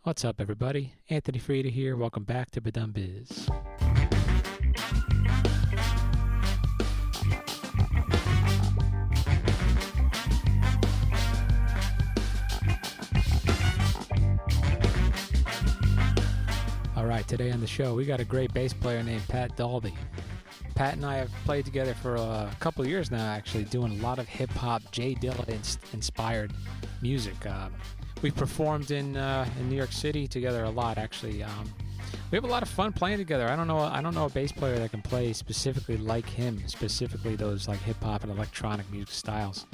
What's up, everybody? Anthony Frieda here. Welcome back to Ba Dum Bizz. All right, today on the show, we got a great bass player named Pat Dalbey. Pat and I have played together for a couple of years now, actually, doing a lot of hip-hop, Jay Dilla-inspired music. We've performed in New York City together a lot, actually. We have a lot of fun playing together. I don't know a bass player that can play specifically like him, specifically those like hip-hop and electronic music styles.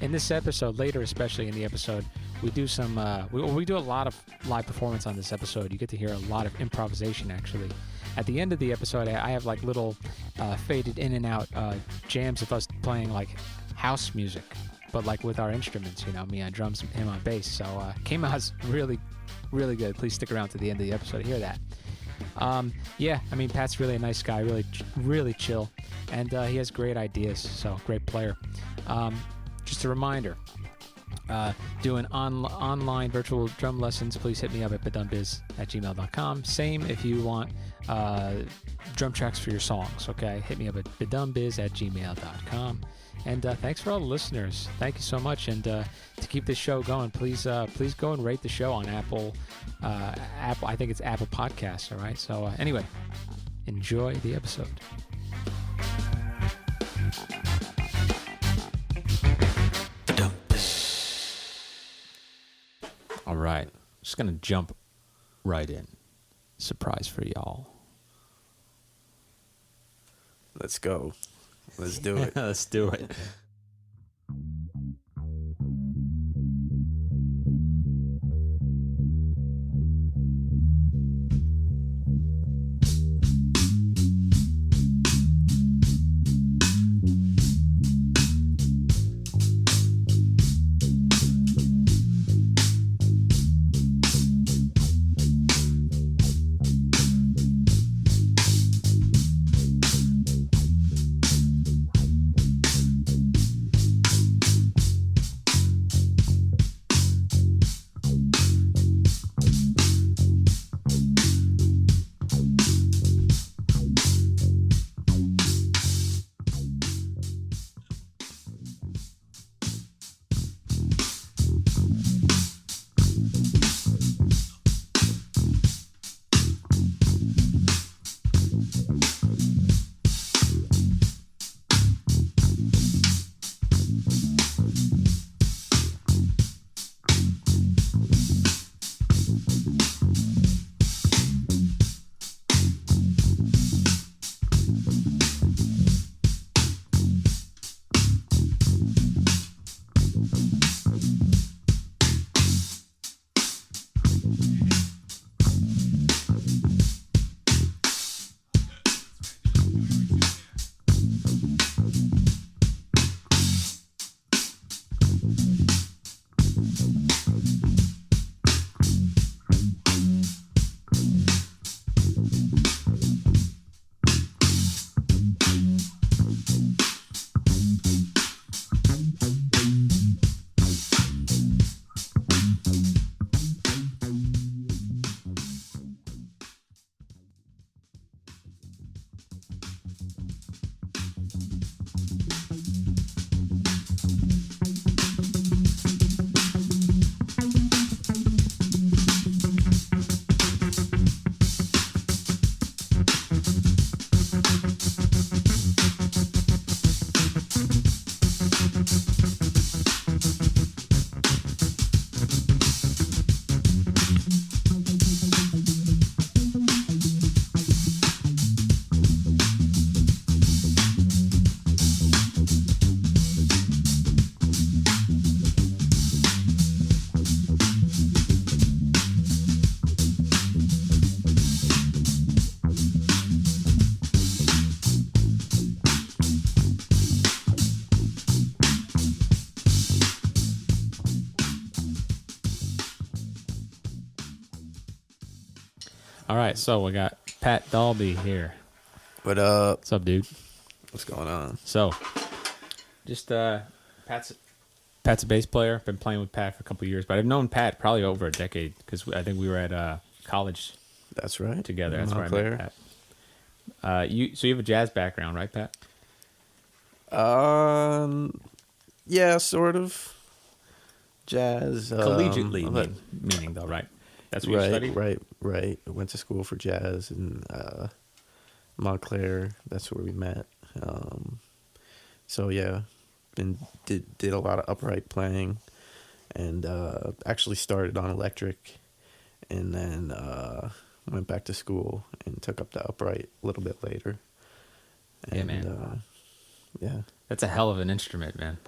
In this episode, later especially in the episode, we do some we do a lot of live performance on this episode. You get to hear a lot of improvisation, actually. At the end of the episode, I have like little faded in and out jams of us playing like house music, but like with our instruments, you know, me on drums, him on bass. So came out really, really good. Please stick around to the end of the episode to hear that. Yeah, I mean, Pat's really a nice guy, really chill, and he has great ideas, so great player. Just a reminder, doing online virtual drum lessons, please hit me up at badumbizz@gmail.com. Same if you want drum tracks for your songs, okay? Hit me up at badumbizz@gmail.com. And thanks for all the listeners. Thank you so much. And to keep this show going, please go and rate the show on Apple. I think it's Apple Podcasts. All right. So anyway, enjoy the episode. All right. Just gonna jump right in. Surprise for y'all. Let's go. Let's do it. Let's do it. All right, so we got Pat Dalbey here. What up? What's up, dude? What's going on? So, just Pat's Pat's a bass player. Been playing with Pat for a couple of years, but I've known Pat probably over a decade because I think we were at college. That's right. Together. That's where I met Pat. So you have a jazz background, right, Pat? Yeah, sort of. Jazz. Collegiately, meaning though, right? That's what you studied? Right. I went to school for jazz in Montclair. That's where we met. So yeah, did a lot of upright playing, and actually started on electric, and then went back to school and took up the upright a little bit later. And, yeah, man. Yeah. That's a hell of an instrument, man.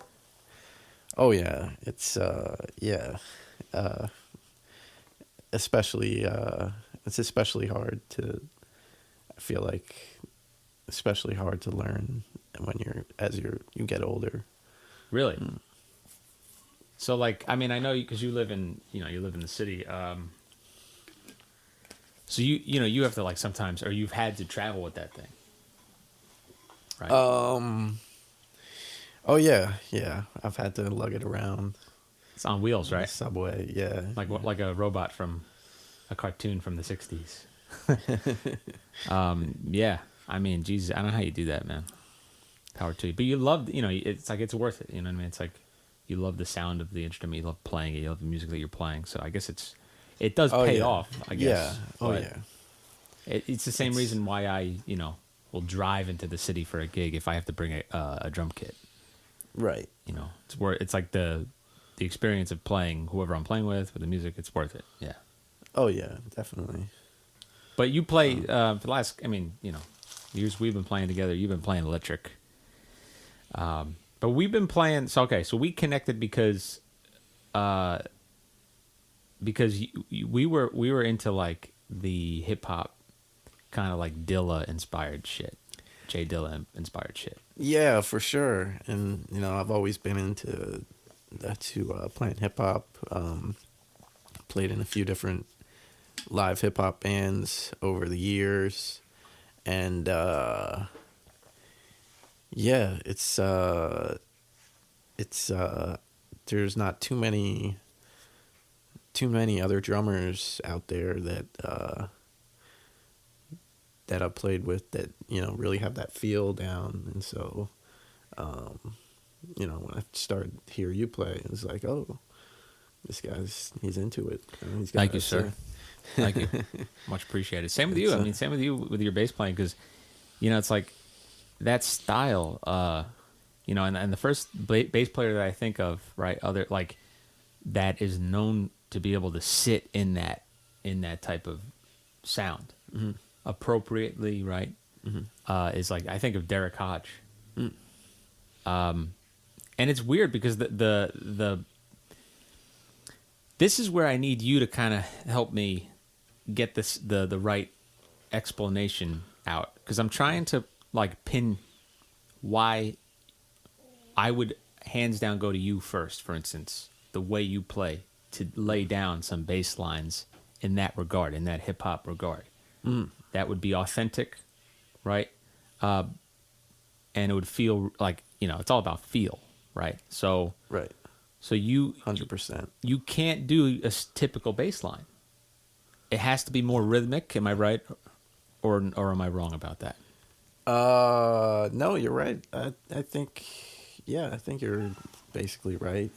Oh yeah, it's especially it's especially hard to. I feel like especially hard to learn when you get older. Really? So like, I mean, I know because you live in the city. So you have to like sometimes, or you've had to travel with that thing, right? Oh yeah. I've had to lug it around. It's on wheels, right? Subway, yeah. Like a robot from a cartoon from the '60s. Yeah. I mean, Jesus, I don't know how you do that, man. Power to you. But you love, it's like it's worth it. You know what I mean? It's like you love the sound of the instrument. You love playing it. You love the music that you're playing. So I guess it does pay off, I guess. Yeah. Oh, yeah. It's the same reason why I, will drive into the city for a gig if I have to bring a drum kit. Right. It's like the experience of playing whoever I'm playing with the music. It's worth it. Yeah. Oh yeah, definitely. But you play for the last, years we've been playing together. You've been playing electric. But we've been playing. So we connected because we were into like the hip hop kind of like Dilla inspired shit, Jay Dilla inspired shit. Yeah, for sure. And I've always been into playing hip hop. Played in a few different live hip hop bands over the years, and yeah, it's there's not too many other drummers out there that I've played with that really have that feel down. And so when I started to hear you play, it was like, oh, this he's into it. Thank you, sir. Thank you. Much appreciated. Same with you. I mean, same with you with your bass playing, because it's like that style, and the first bass player that I think of, right, that is known to be able to sit in that type of sound appropriately, right? Is like, I think of Derek Hodge. And it's weird because this is where I need you to kind of help me get the right explanation out, because I'm trying to like pin why I would hands down go to you first. For instance, the way you play, to lay down some bass lines in that regard, in that hip hop regard, that would be authentic, right? And it would feel like it's all about feel, right? So right. So you 100%. You can't do a typical bass line. It has to be more rhythmic. Am I right, or am I wrong about that? No, you're right. I think you're basically right.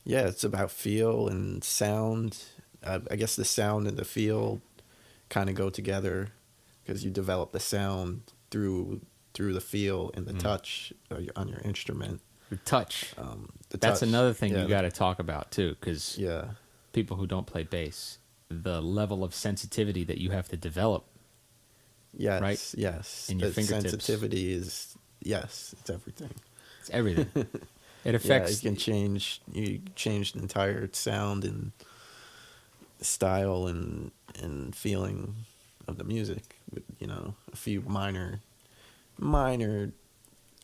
Yeah, it's about feel and sound. I guess the sound and the feel kind of go together, because you develop the sound through the feel and the touch on your instrument. The touch. That's another thing you got to talk about too, because people who don't play bass, the level of sensitivity that you have to develop. Yes, right? Yes. In your fingertips. Sensitivity is, it's everything. It's everything. It affects. You change the entire sound and style and feeling of the music with a few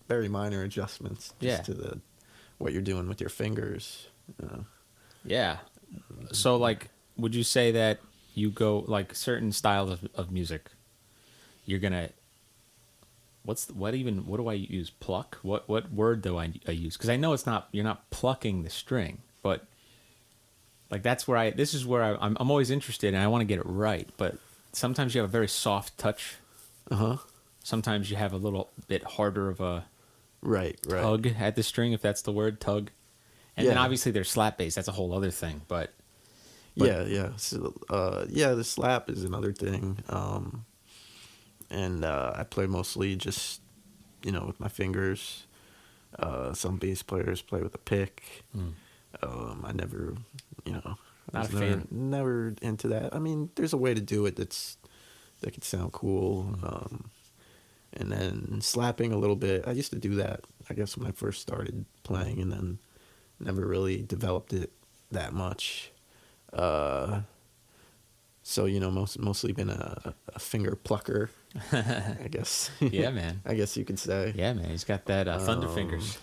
very minor adjustments to what you're doing with your fingers. Yeah. So like, would you say that you go like certain styles of music, you're gonna what do I use? Pluck? What word do I use? Because I know you're not plucking the string, but like this is where I'm always interested and I want to get it right. But sometimes you have a very soft touch. Sometimes you have a little bit harder of a tug at the string, if that's the word, tug. And then obviously there's slap bass. That's a whole other thing. But yeah. So, the slap is another thing. And I play mostly just, with my fingers. Some bass players play with a pick. I never, Not a fan. Never into that. I mean, there's a way to do it that could sound cool. And then slapping a little bit. I used to do that, I guess, when I first started playing, and then never really developed it that much. So, mostly been a finger plucker, I guess. Yeah, man. I guess you could say. Yeah, man. He's got that thunder fingers.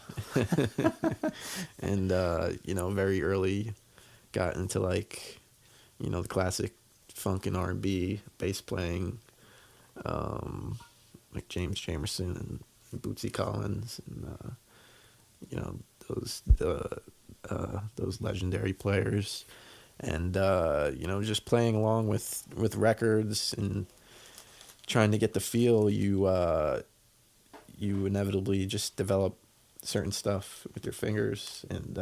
And, very early got into, the classic funk and R&B bass playing, like James Jamerson and Bootsy Collins and, those legendary players. And, just playing along with records and trying to get the feel, you inevitably just develop certain stuff with your fingers. And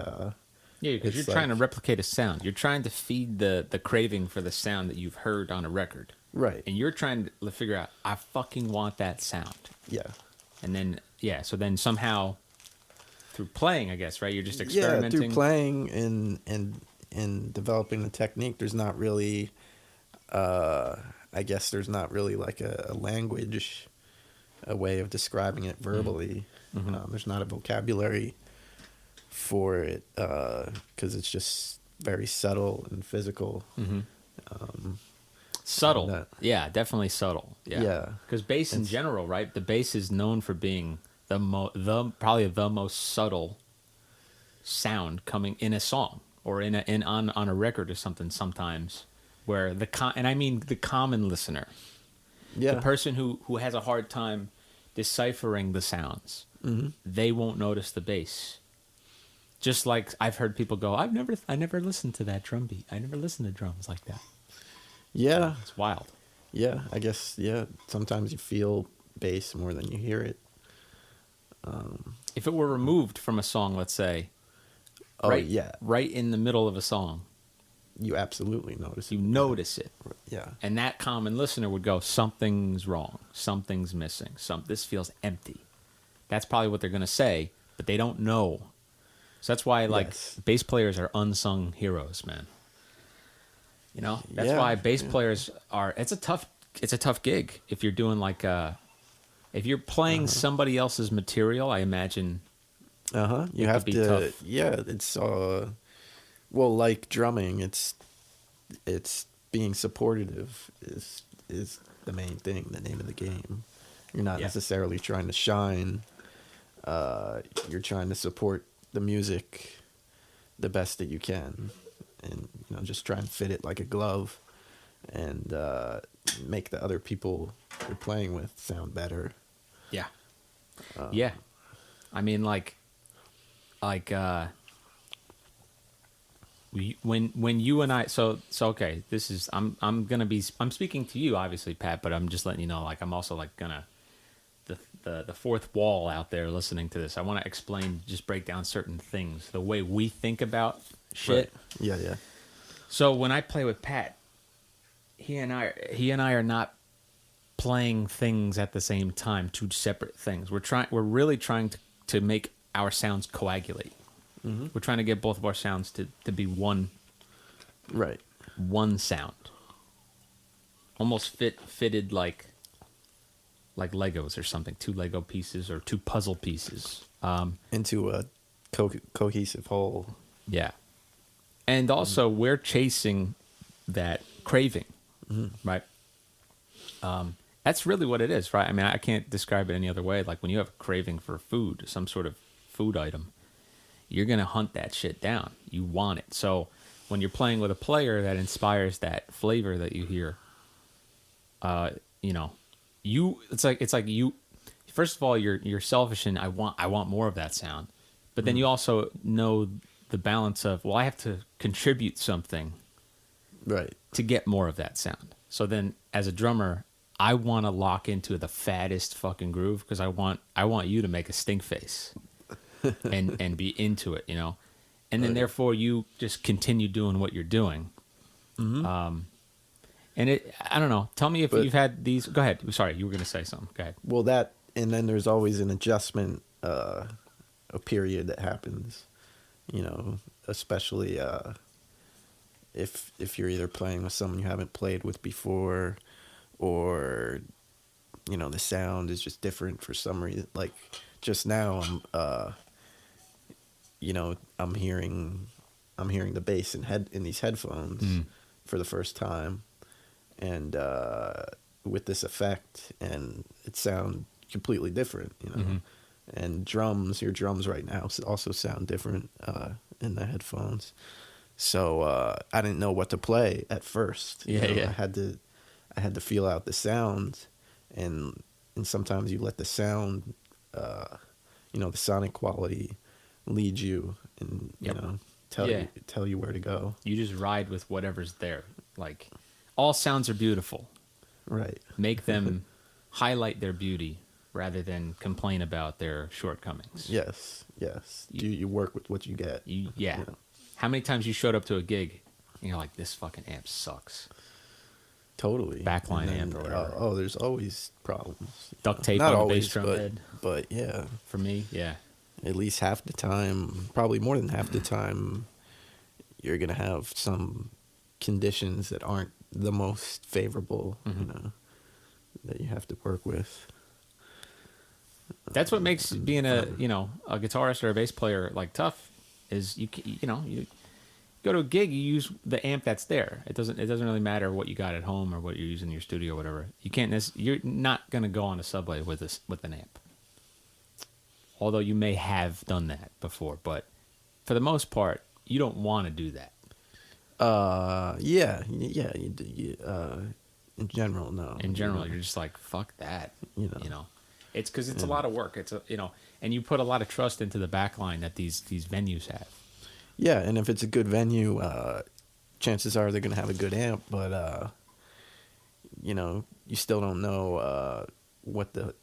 yeah, because you're trying to replicate a sound. You're trying to feed the craving for the sound that you've heard on a record. Right. And you're trying to figure out, I fucking want that sound. Yeah. And then, so then somehow through playing, I guess, right? You're just experimenting. Yeah, through playing and developing the technique, there's not really, I guess there's not really like a language, a way of describing it verbally. There's not a vocabulary for it, because it's just very subtle and physical. Subtle. Yeah, definitely subtle. Yeah. Because bass in general, right? The bass is known for being probably the most subtle sound coming in a song or on a record or something sometimes, where and I mean the common listener. Yeah. The person who has a hard time deciphering the sounds, they won't notice the bass. Just like I've heard people go, I never listened to that drum beat. I never listened to drums like that. Yeah. It's wild. Yeah, I guess, sometimes you feel bass more than you hear it. If it were removed from a song, let's say, right in the middle of a song, you absolutely notice it. You notice it. Yeah. And that common listener would go, something's wrong. Something's missing. This feels empty. That's probably what they're going to say, but they don't know. So that's why, bass players are unsung heroes, man. That's why bass players are. It's a tough gig if you're doing if you're playing somebody else's material. I imagine. You have to. Tough. Yeah, it's like drumming. It's being supportive is the main thing. The name of the game. You're not necessarily trying to shine. You're trying to support the music the best that you can. And just try and fit it like a glove, and make the other people you're playing with sound better. Yeah, yeah. I mean, when you and I. So okay. This is I'm speaking to you, obviously, Pat. But I'm just letting you know, I'm also gonna the fourth wall out there listening to this. I want to break down certain things, the way we think about shit. Right. Yeah. So when I play with Pat, he and I are not playing things at the same time, two separate things. We're really trying to make our sounds coagulate. We're trying to get both of our sounds to be one. Right. One sound. Almost fitted like Legos or something, two Lego pieces or two puzzle pieces. Into a cohesive whole. Yeah. And also, we're chasing that craving, right? That's really what it is, right? I mean, I can't describe it any other way. Like when you have a craving for food, some sort of food item, you're going to hunt that shit down. You want it. So when you're playing with a player that inspires that flavor that you hear, it's like you first of all, you're selfish and I want more of that sound. But then you also know the balance of, well, I have to contribute something Right. to get more of that sound. So then as a drummer, I want to lock into the fattest fucking groove because I want you to make a stink face and be into it, you know. And then therefore you just continue doing what you're doing. And I don't know. Tell me if you've had these. Go ahead. Sorry, you were going to say something. Go ahead. Well, and then there's always an adjustment, a period that happens, you know, especially if you're either playing with someone you haven't played with before, or, you know, the sound is just different for some reason. Like just now, you know, I'm hearing the bass in these headphones for the first time, and with this effect, and it sounds completely different, you know. And your drums right now also sound different in the headphones. So I didn't know what to play at first. You know, I had to feel out the sound, and sometimes you let the sound, you know, the sonic quality lead you, and you know, tell you where to go. You just ride with whatever's there. Like, all sounds are beautiful. Right. Make them highlight their beauty rather than complain about their shortcomings. Yes. You work with what you get. You know? How many times you showed up to a gig and you're like, this fucking amp sucks. Totally. Backline amp or whatever. There's always problems. Duct tape Not on always, the bass drum head. But yeah. For me, yeah. At least half the time, probably more than half the time, you're going to have some conditions that aren't the most favorable, you know, that you have to work with. That's what makes being a guitarist or a bass player like tough is you go to a gig, you use the amp that's there. It doesn't really matter what you got at home or what you're using in your studio or whatever. You're not going to go on a subway with an amp. Although you may have done that before, but for the most part, you don't want to do that. In general, no. In general, you're just like, fuck that. You know, it's because it's a lot of work. And you put a lot of trust into the backline that these venues have. Yeah, and if it's a good venue, chances are they're gonna have a good amp, but you know, you still don't know what the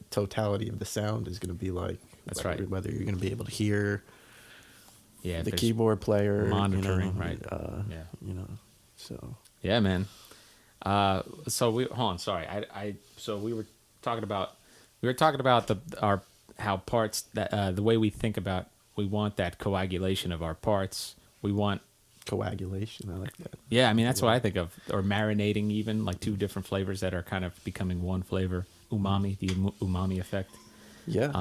totality of the sound is gonna be like. That's right. Whether you're gonna be able to hear. Yeah, the keyboard player, monitoring, you know, right? You know, so yeah, man. So hold on, sorry. So we were talking about how parts that the way we think about, we want that coagulation of our parts. We want coagulation. I like that. Yeah, I mean that's what I think of, or marinating, even like two different flavors that are kind of becoming one flavor. Umami, the umami effect. Yeah.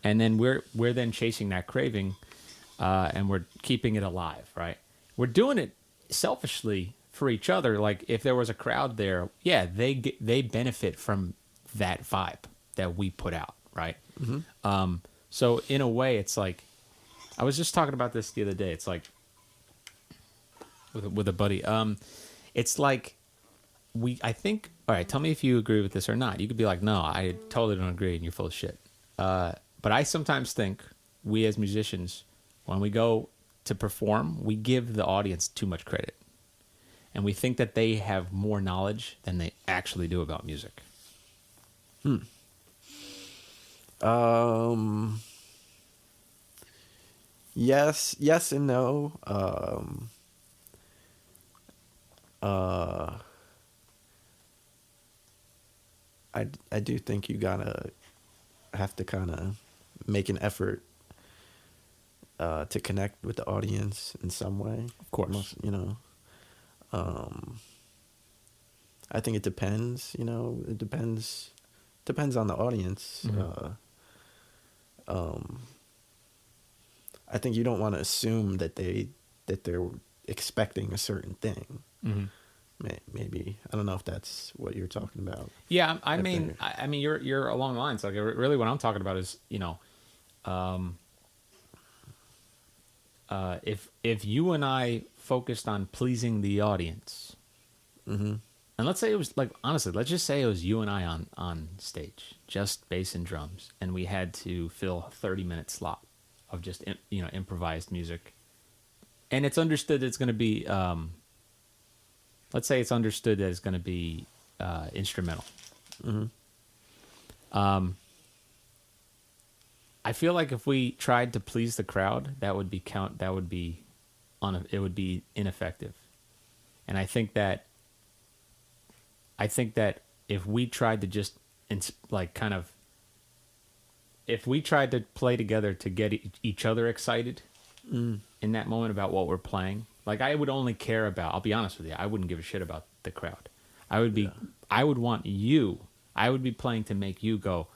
And then we're then chasing that craving. And we're keeping it alive, right? We're doing it selfishly for each other. Like if there was a crowd there, yeah, they benefit from that vibe that we put out, right? So in a way, it's like I was just talking about this the other day. It's like with a buddy. It's like I think. All right, tell me if you agree with this or not. You could be like, no, I totally don't agree, and you're full of shit. But I sometimes think we as musicians, when we go to perform, we give the audience too much credit. And we think that they have more knowledge than they actually do about music. Yes and no. I do think you have to kind of make an effort to connect with the audience in some way. Of course. You know, I think it depends, you know, it depends on the audience. I think you don't want to assume that they're expecting a certain thing. Maybe I don't know if that's what you're talking about. Yeah, I mean you're along the lines. Like really, what I'm talking about is, you know, if you and I focused on pleasing the audience, And let's say it was like, honestly, let's just say it was you and I on stage, just bass and drums, and we had to fill a 30-minute slot of just improvised music, and it's understood it's going to be, let's say it's understood that it's going to be instrumental. Mm-hmm. I feel like if we tried to please the crowd, it would be ineffective, and I think that if we tried to just if we tried to play together to get each other excited in that moment about what we're playing, like I would only care about, I'll be honest with you, I wouldn't give a shit about the crowd. I would be playing to make you go,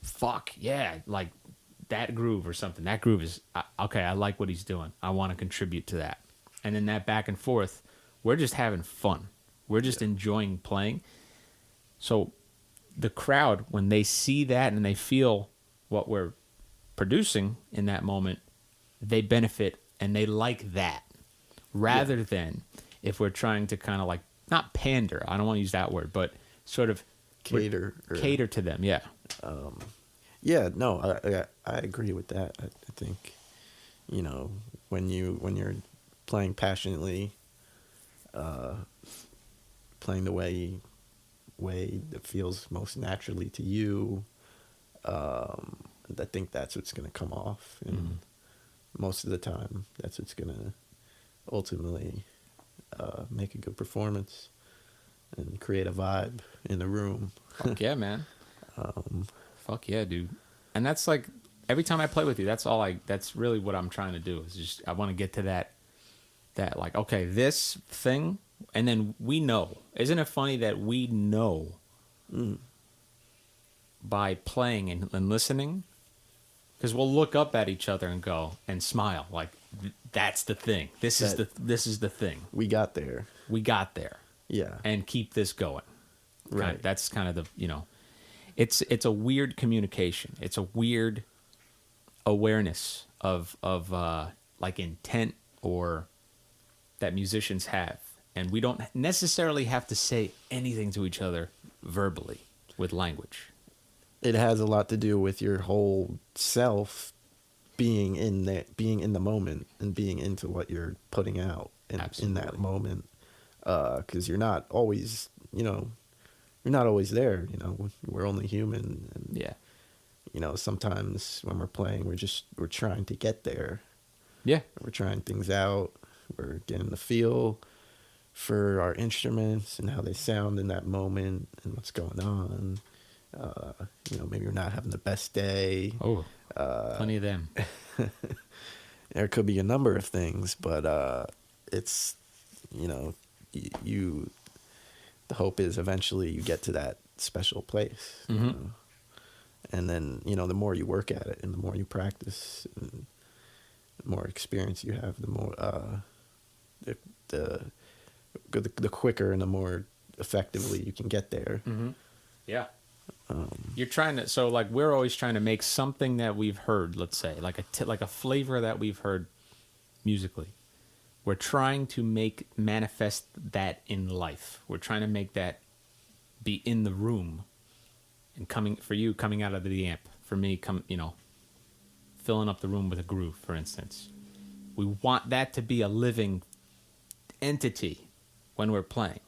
fuck yeah, like that groove or something. That groove is, okay, I like what he's doing. I want to contribute to that. And then that back and forth, we're just having fun. We're just enjoying playing. So the crowd, when they see that and they feel what we're producing in that moment, they benefit and they like that. Rather than if we're trying to kind of like, not pander, I don't want to use that word, but sort of cater to them, yeah. I agree with that. I think, when you're playing passionately, playing the way that feels most naturally to you, I think that's what's going to come off, and most of the time that's what's going to ultimately make a good performance and create a vibe in the room. Fuck yeah, man. Fuck yeah, dude. And that's like, every time I play with you, that's really what I'm trying to do, is just, I want to get to that like, okay, this thing. And then we know. Isn't it funny that we know by playing and listening? Because we'll look up at each other and go and smile like, that's the thing. This is the thing. We got there. Yeah. And keep this going. Right. That's kind of the, it's a weird communication. It's a weird awareness of like intent or that musicians have. And we don't necessarily have to say anything to each other verbally with language. It has a lot to do with your whole self being in the moment and being into what you're putting out in that moment. Because you're not always, you're not always there. We're only human. And, yeah. Sometimes when we're playing, we're trying to get there. Yeah. We're trying things out. We're getting the feel for our instruments and how they sound in that moment and what's going on. Maybe you're not having the best day. Oh, plenty of them. There could be a number of things, but it's, the hope is eventually you get to that special place. Mm-hmm. And then, the more you work at it and the more you practice and the more experience you have, the more the quicker and the more effectively you can get there. Mm-hmm. Yeah. You're trying to, so like we're always trying to make something that we've heard, let's say, like a flavor that we've heard musically. We're trying to manifest that in life. We're trying to make that be in the room and coming out of the amp. For me, filling up the room with a groove, for instance. We want that to be a living entity when we're playing,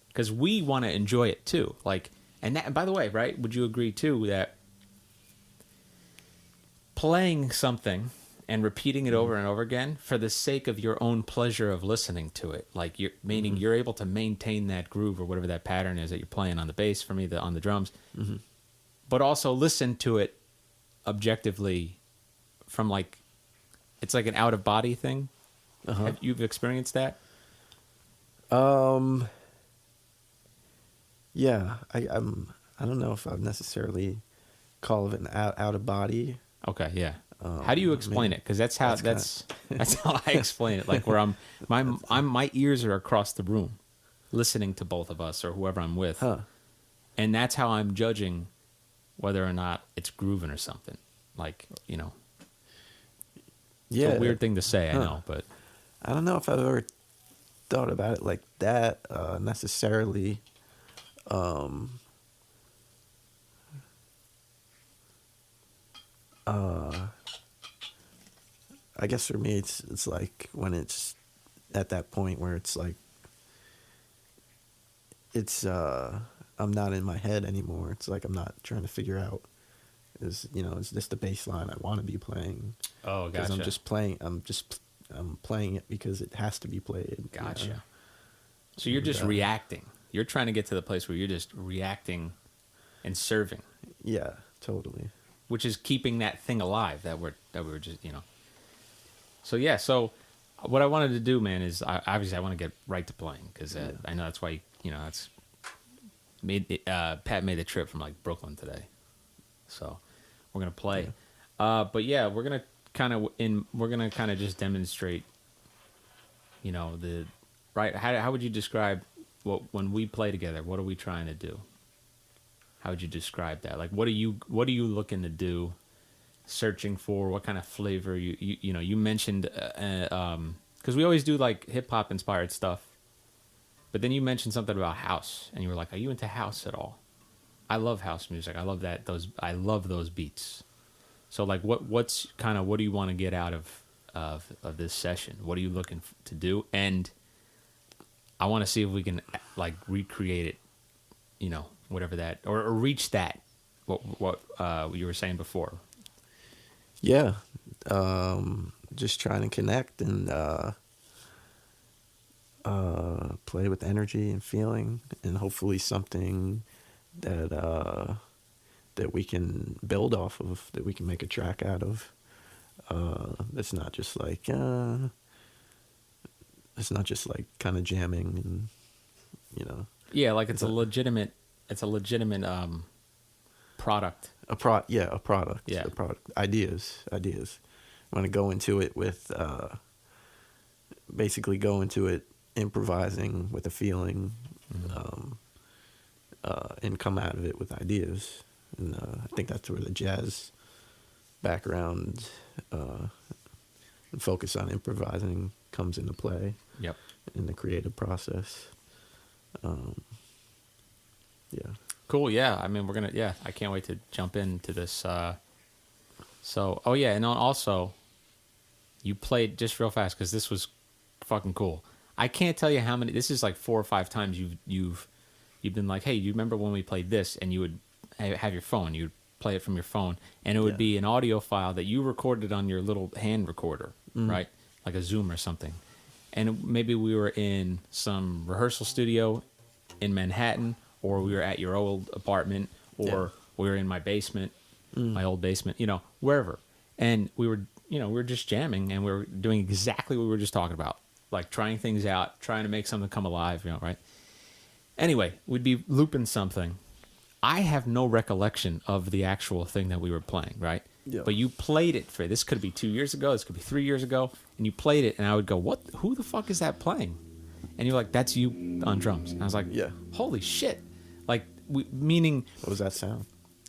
because we want to enjoy it too. Like, and that, by the way, right? Would you agree too that playing something and repeating it over and over again for the sake of your own pleasure of listening to it, like you're able to maintain that groove or whatever that pattern is that you're playing on the bass, for me, on the drums, but also listen to it objectively from like, it's like an out of body thing. Have you've experienced that? Yeah, I don't know if I'd necessarily call it an out of body. Okay, yeah. How do you explain it? Because that's how I explain it. Like where my ears are across the room, listening to both of us or whoever I'm with, and that's how I'm judging whether or not it's grooving or something. Like, it's a weird thing to say, I know, but I don't know if I've ever thought about it like that necessarily. I guess for me, it's like when it's at that point where it's like it's I'm not in my head anymore. It's like I'm not trying to figure out is this the bass line I want to be playing? Oh, gotcha. I'm just playing. I'm playing it because it has to be played. Gotcha. You know? So you're just reacting. You're trying to get to the place where you're just reacting and serving. Yeah, totally. Which is keeping that thing alive that we were just, So yeah, so what I wanted to do, man, is obviously I want to get right to playing because I know that's why that's Pat made the trip from like Brooklyn today, so we're gonna play. Yeah. But yeah, we're gonna kind of just demonstrate, the right. How would you describe when we play together? What are we trying to do? How would you describe that? Like, what are you looking to do? Searching for what kind of flavor you mentioned because we always do like hip hop inspired stuff, but then you mentioned something about house and you were like, are you into house at all? I love house music. I love I love those beats. So like what do you want to get out of this session? What are you looking to do? And I want to see if we can like recreate it, whatever that or reach that what you were saying before. Yeah, just trying to connect and play with energy and feeling, and hopefully something that we can build off of, that we can make a track out of. It's not just like kind of jamming and Yeah, like it's a legitimate product. A product. Yeah. A product. Ideas. I want to go into it with, basically go into it improvising with a feeling, and come out of it with ideas. And I think that's where the jazz background and focus on improvising comes into play. Yep. In the creative process. Yeah. Cool, yeah. I mean, I can't wait to jump into this. And also, you played, just real fast, because this was fucking cool. I can't tell you how many, this is like 4 or 5 times you've been like, hey, you remember when we played this? And you would have your phone, you'd play it from your phone, and it would be an audio file that you recorded on your little hand recorder, right? Like a Zoom or something. And maybe we were in some rehearsal studio in Manhattan, or we were at your old apartment, or we were in my basement, my old basement, wherever. And we were just jamming, and we were doing exactly what we were just talking about, like trying things out, trying to make something come alive, right? Anyway, we'd be looping something. I have no recollection of the actual thing that we were playing, right? Yeah. But you played it for, this could be 2 years ago, this could be 3 years ago, and you played it, and I would go, who the fuck is that playing? And you're like, that's you on drums. And I was like, holy shit. Like, meaning... What was that sound?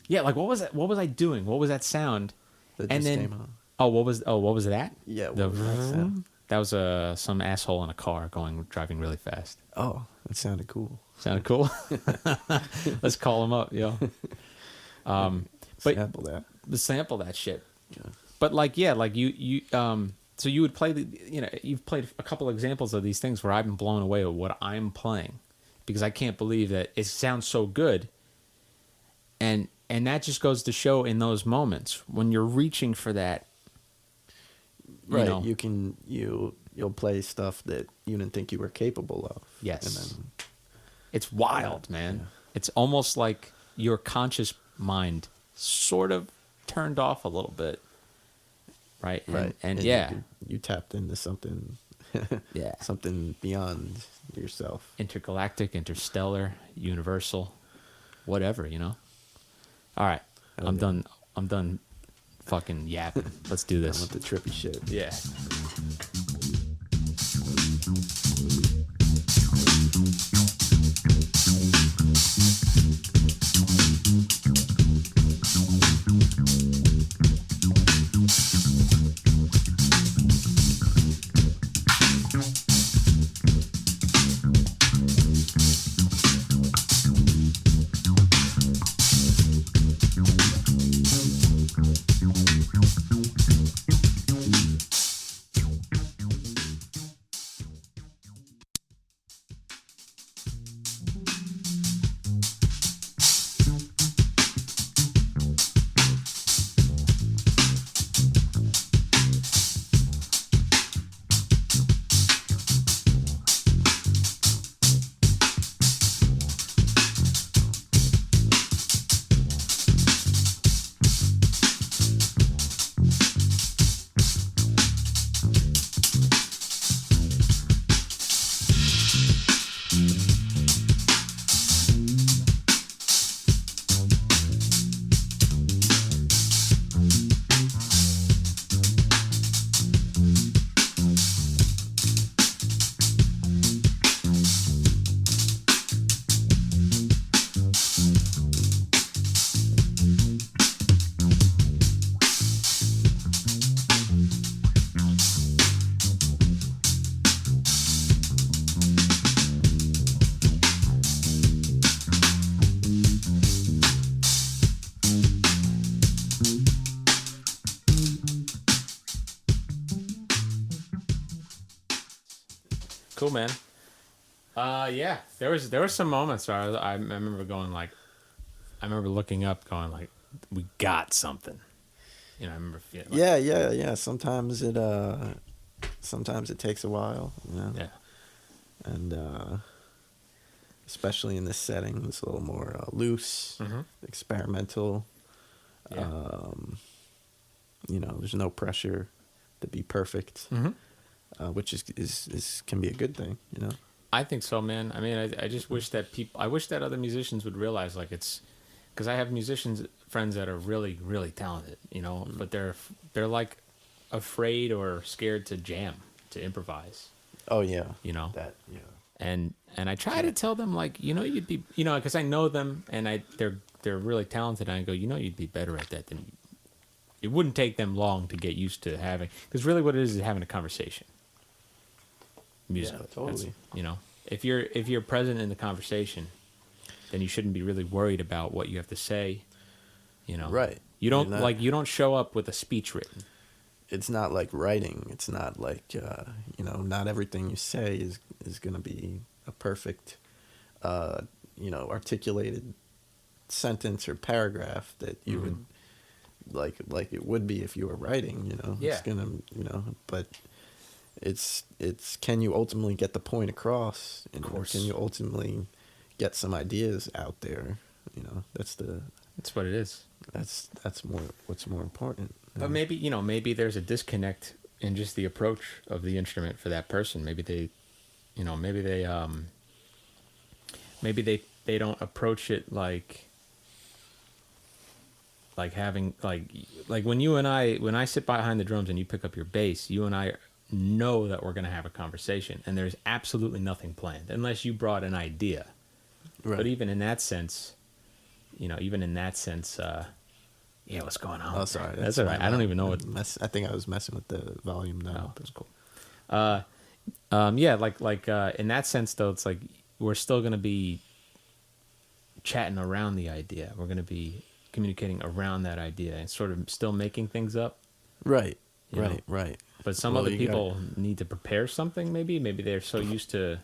Yeah, like, what was that? What was I doing? What was that sound? That just came on. What was that? Yeah, what was that sound? That was some asshole in a car driving really fast. Oh, that sounded cool. Sounded cool? Let's call him up, yo. Sample that shit. Yeah. But so you would play you've played a couple examples of these things where I've been blown away with what I'm playing, because I can't believe that it sounds so good. And that just goes to show in those moments when you're reaching for that. Right, you'll play stuff that you didn't think you were capable of. Yes. And then, it's wild, man. Yeah. It's almost like your conscious mind sort of turned off a little bit. Right. And you tapped into something. Something beyond yourself. Intergalactic, interstellar, universal, whatever, All right. I'm done fucking yapping. Let's do this. I want the trippy shit. Yeah. Cool, man. Yeah, there was some moments where I remember going like, I remember looking up, going like, we got something. You know, I remember feeling like, Yeah. Sometimes it takes a while, you know. yeah, And especially in this setting, it's a little more loose, experimental. yeah. You know, there's no pressure to be perfect, which is can be a good thing, you know. I think so, man. I mean, I just wish that I wish that other musicians would realize, like, it's, because I have musicians friends that are really, really talented, you know, but they're like afraid or scared to jam, to improvise. Oh yeah, you know. that yeah. And I try to tell them, like, you know, you'd be, you know, because I know them and they're really talented. And I go, you know, you'd be better at that than. It wouldn't take them long to get used to having, because really what it is having a conversation. Music, Yeah, totally. That's, you know, if you're present in the conversation, then you shouldn't be really worried about what you have to say. You know, Right. You don't you don't show up with a speech written. It's not like writing. It's not like you know, not everything you say is going to be a perfect you know, articulated sentence or paragraph that you would like it would be if you were writing, you know. Yeah. It's going to, you know, but it's can you ultimately get the point across? And Of course. Can you ultimately get some ideas out there? You know, that's what it is. That's what's more important. But maybe, you know, maybe there's a disconnect in just the approach of the instrument for that person. Maybe they, you know, maybe they don't approach it like having like when I sit behind the drums and you pick up your bass, you and I know that we're going to have a conversation, and there's absolutely nothing planned unless you brought an idea. Right. But even in that sense, yeah, what's going on? Oh, sorry. That's all right. I don't even know what. I think I was messing with the volume now. Oh, that's cool. Yeah, like in that sense though, it's like we're still going to be chatting around the idea. We're going to be communicating around that idea and sort of still making things up. Right. You know? Right. But some other people need to prepare something. Maybe they're so used to,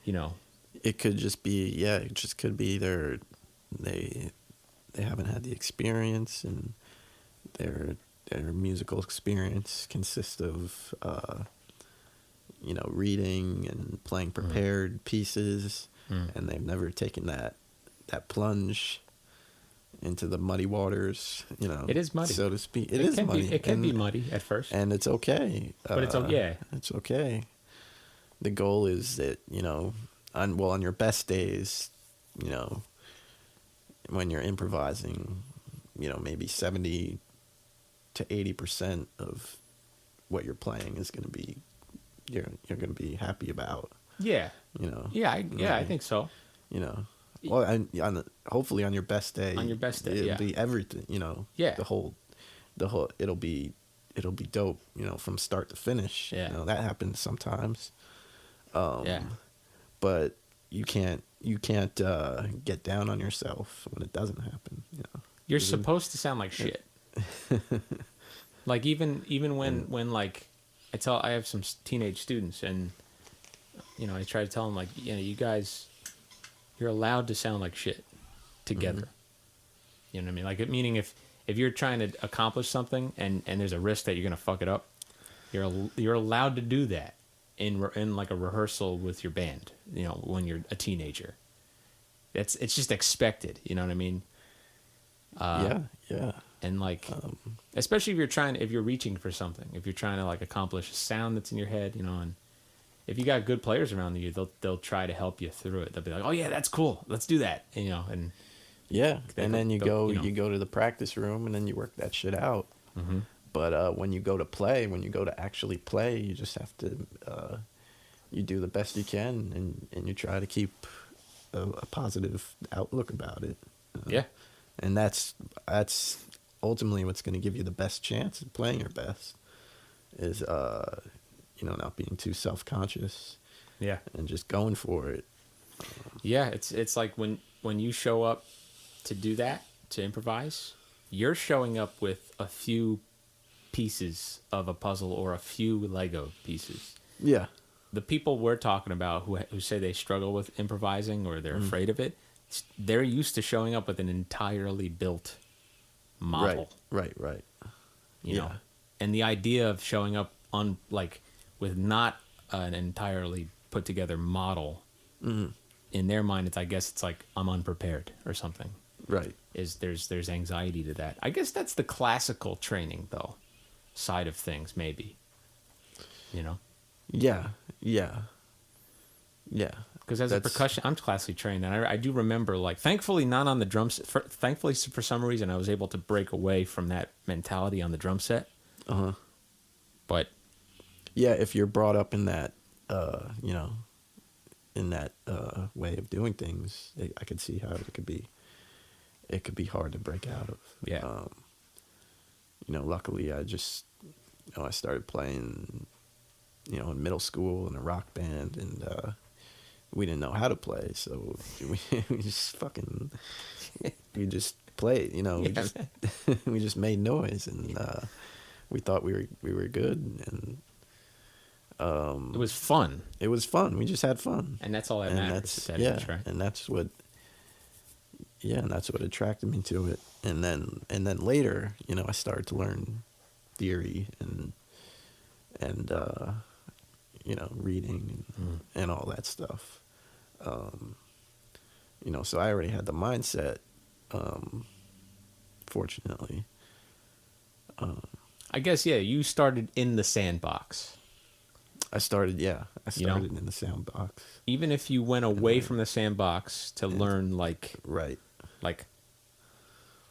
you know. It could just be it just could be they haven't had the experience, and their musical experience consists of you know, reading and playing prepared pieces, and they've never taken that plunge into the muddy waters, you know. It is muddy, so to speak. It is muddy. It can be muddy at first, and it's okay. But it's okay. It's okay. The goal is that, you know, on your best days, you know, when you're improvising, you know, maybe 70 to 80% of what you're playing is going to be you're going to be happy about. Yeah. You know. Yeah, I think so. You know. Well, and hopefully on your best day. On your best day, it'll be everything, you know. Yeah. The whole it'll be dope, you know, from start to finish. Yeah. You know, that happens sometimes. Yeah. But you can't get down on yourself when it doesn't happen, you know. You're supposed to sound like shit. Like even when like I have some teenage students, and you know, I try to tell them, like, you know, you guys, you're allowed to sound like shit together. You know what I mean? Like, meaning if you're trying to accomplish something and there's a risk that you're gonna fuck it up, you're allowed to do that in like a rehearsal with your band. You know, when you're a teenager, it's just expected. You know what I mean? Yeah. And like, especially if you're reaching for something, if you're trying to like accomplish a sound that's in your head, you know, and if you got good players around you, they'll try to help you through it. They'll be like, oh yeah, that's cool, let's do that, and, you know, and yeah, and then you go to the practice room, and then you work that shit out. But when you go to actually play, you just have to you do the best you can, and you try to keep a positive outlook about it. Yeah. And that's ultimately what's going to give you the best chance at playing your best is, you know, not being too self-conscious. Yeah. And just going for it. Yeah, it's like when you show up to do that, to improvise, you're showing up with a few pieces of a puzzle or a few Lego pieces. Yeah. the people we're talking about who say they struggle with improvising or they're afraid of it, they're used to showing up with an entirely built model. Right. You know, and the idea of showing up on like with not an entirely put together model, in their mind, I guess it's like I'm unprepared or something. Right. There's anxiety to that. I guess that's the classical training though, side of things maybe. You know. Yeah. Because as a percussion, I'm classically trained, and I do remember, like, thankfully not on the drums. Thankfully, for some reason, I was able to break away from that mentality on the drum set. But yeah, if you're brought up in that, you know, in that way of doing things, I could see how it could be hard to break out of. Yeah. You know, luckily, I started playing, you know, in middle school in a rock band, and we didn't know how to play, so we just played, you know. We just made noise, and we thought we were good, and it was fun. It was fun. We just had fun, and that's all that matters. Right? And that's what attracted me to it. And then later, you know, I started to learn theory and you know, reading and all that stuff. You know, so I already had the mindset, fortunately. I guess, yeah, you started in the sandbox. I started in the sandbox. Even if you went away from the sandbox to learn, like,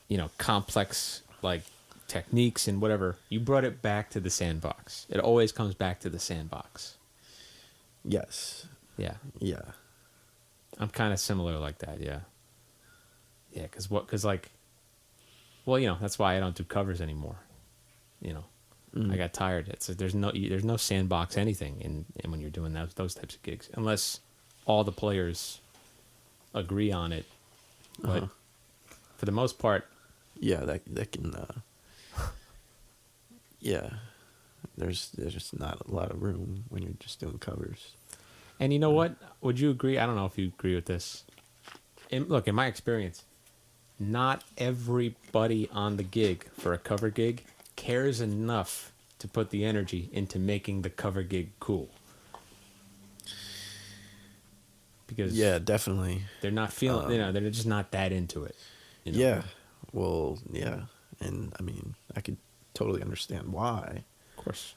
you know, complex, like, techniques and whatever, you brought it back to the sandbox. It always comes back to the sandbox. Yes. Yeah. Yeah. I'm kind of similar like that, yeah. Yeah, because like, well, you know, that's why I don't do covers anymore. You know, I got tired. There's no sandbox anything in when you're doing those types of gigs, unless all the players agree on it. But for the most part, yeah, that can. Yeah, there's just not a lot of room when you're just doing covers. And you know what? Would you agree? I don't know if you agree with this. Look, in my experience, not everybody on the gig for a cover gig cares enough to put the energy into making the cover gig cool. Because yeah, definitely, they're not feeling. You know, they're just not that into it. You know? Yeah, well, yeah, and I mean, I could totally understand why. Of course.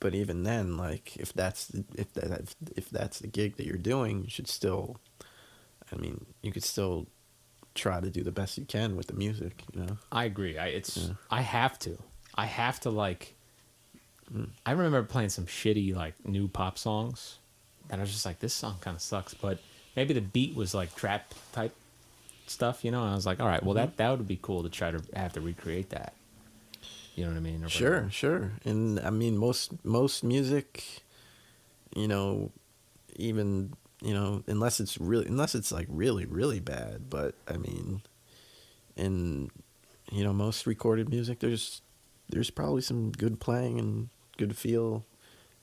But even then, like, if that's the gig that you're doing, you should still. I mean, you could still try to do the best you can with the music. You know. I agree. I have to like. I remember playing some shitty like new pop songs, and I was just like, this song kind of sucks. But maybe the beat was like trap type stuff, you know. And I was like, all right, well that would be cool to try to have to recreate that. You know what I mean? Or Sure. And I mean, most music, you know, even, you know, unless it's like really, really bad. But I mean, in, you know, most recorded music, there's probably some good playing and good feel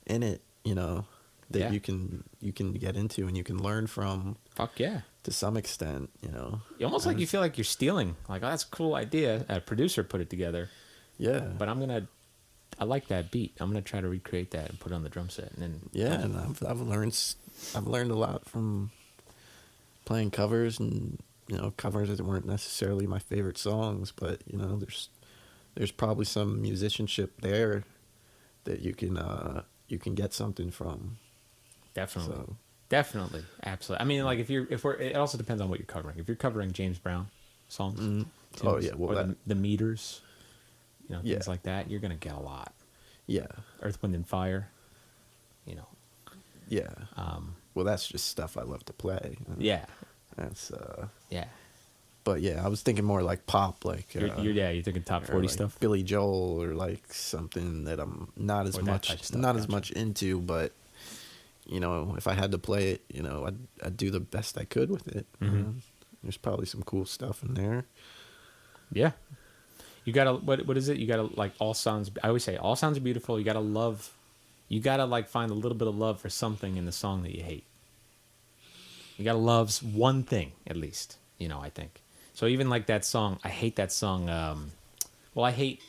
in it, you know, that you can get into and you can learn from. Fuck yeah. To some extent, you know. Almost like you feel like you're stealing. Like, oh, that's a cool idea. A producer put it together. Yeah. But I like that beat. I'm gonna try to recreate that and put it on the drum set. And then and I've learned a lot from playing covers, and you know, covers that weren't necessarily my favorite songs, but you know, there's probably some musicianship there that you can get something from. Definitely. So. Definitely, absolutely. I mean, like it also depends on what you're covering. If you're covering James Brown songs, tunes, or the meters, you know, things like that, you're gonna get a lot. Yeah. Earth, Wind, and Fire, you know. Yeah. Well, that's just stuff I love to play. Yeah. That's yeah. But yeah, I was thinking more like pop, like you're thinking top 40 like stuff, Billy Joel, or like something that I'm not as much into, but. You know, if I had to play it, you know, I'd do the best I could with it. Mm-hmm. You know? There's probably some cool stuff in there. Yeah. You gotta, what is it? You gotta like all sounds. I always say all sounds are beautiful. You gotta you gotta like find a little bit of love for something in the song that you hate. You gotta love one thing at least, you know. I think so. Even like that song, I hate that song. Well, I hate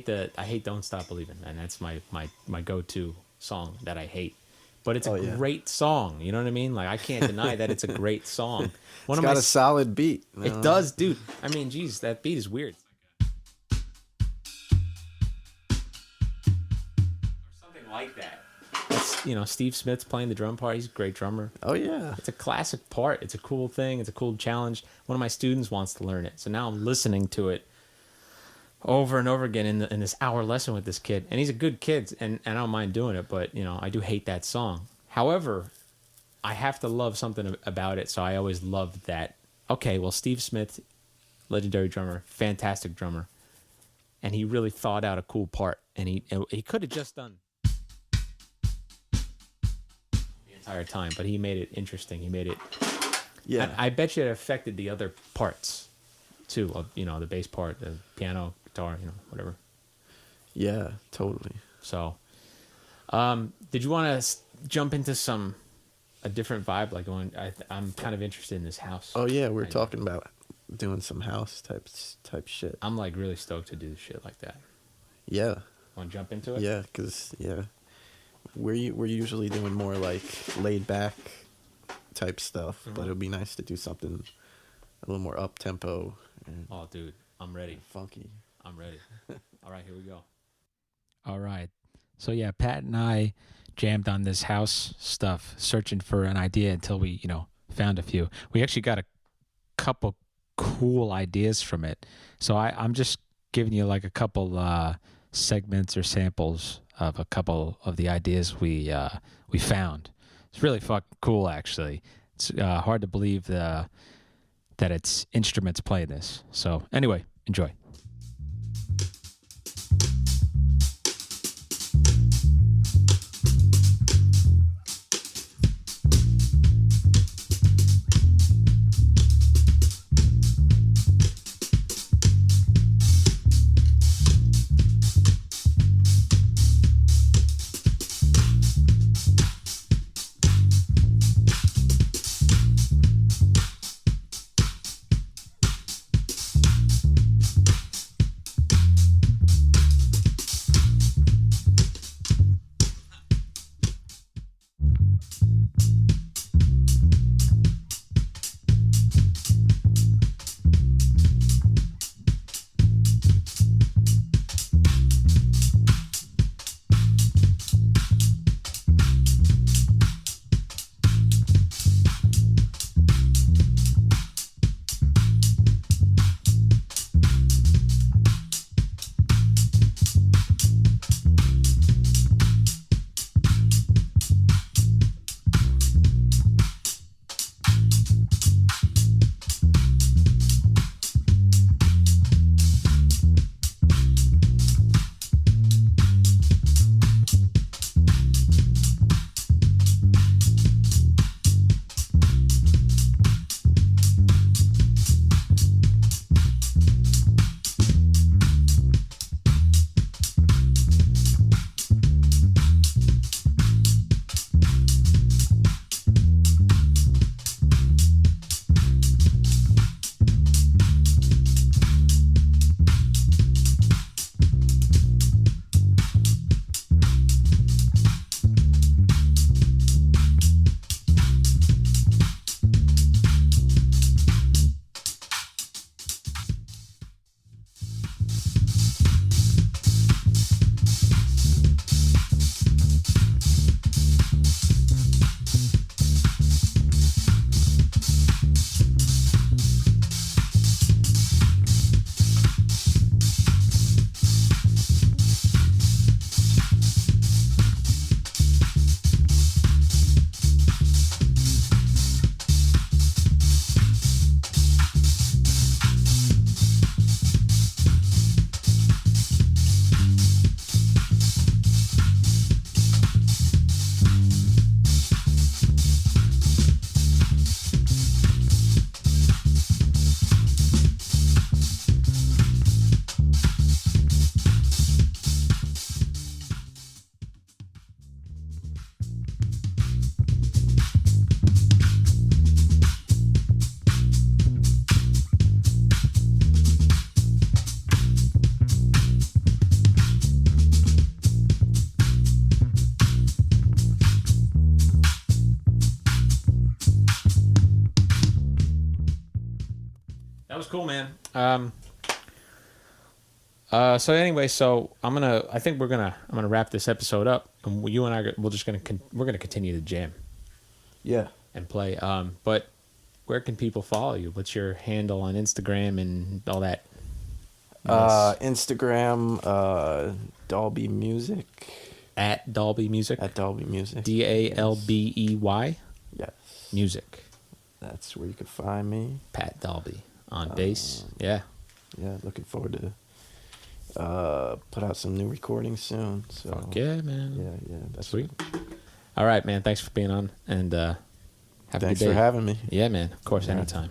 "Don't Stop Believing," and that's my go-to song that I hate. But it's a great song. You know what I mean? Like, I can't deny that it's a great song. It's got a solid beat. It does, dude. I mean, geez, that beat is weird. Or something like that. That's, you know, Steve Smith's playing the drum part. He's a great drummer. Oh, yeah. It's a classic part. It's a cool thing. It's a cool challenge. One of my students wants to learn it. So now I'm listening to it over and over again in this hour lesson with this kid, and he's a good kid, and I don't mind doing it, but you know, I do hate that song. However, I have to love something about it, so I always loved that. Okay, well, Steve Smith, legendary drummer, fantastic drummer, and he really thought out a cool part, and he could have just done the entire time, but he made it interesting. He made it. Yeah, I bet you it affected the other parts too, of, you know, the bass part, the piano, guitar, you know, whatever. Yeah, totally. So, did you want to jump into a different vibe? Like, I'm kind of interested in this house. Oh yeah, we're talking about doing some house type shit. I'm like really stoked to do shit like that. Yeah. Want to jump into it? Yeah, because we're usually doing more like laid back type stuff, but it would be nice to do something a little more up tempo. Oh, dude, I'm ready. Funky. I'm ready. All right, here we go. All right. So yeah, Pat and I jammed on this house stuff, searching for an idea until we, you know, found a few. We actually got a couple cool ideas from it. So I'm just giving you like a couple segments or samples of a couple of the ideas we found. It's really fucking cool, actually. It's hard to believe that it's instruments playing this. So anyway, enjoy. was cool, man. So anyway, I'm gonna wrap this episode up, and you and I we're gonna continue to jam Yeah. and play. But where can people follow you? What's your handle on Instagram and all that? Instagram, Dalbey Music. At Dalbey Music. At Dalbey Music. DALBEY. Yes. Music. That's where you can find me. Pat Dalbey on bass. Yeah. Yeah, looking forward to put out some new recordings soon. So Fuck yeah, man. Yeah, that's Sweet. All right, man. Thanks for being on, and have a good day. Thanks for having me. Yeah, man. Of course, Yeah. anytime.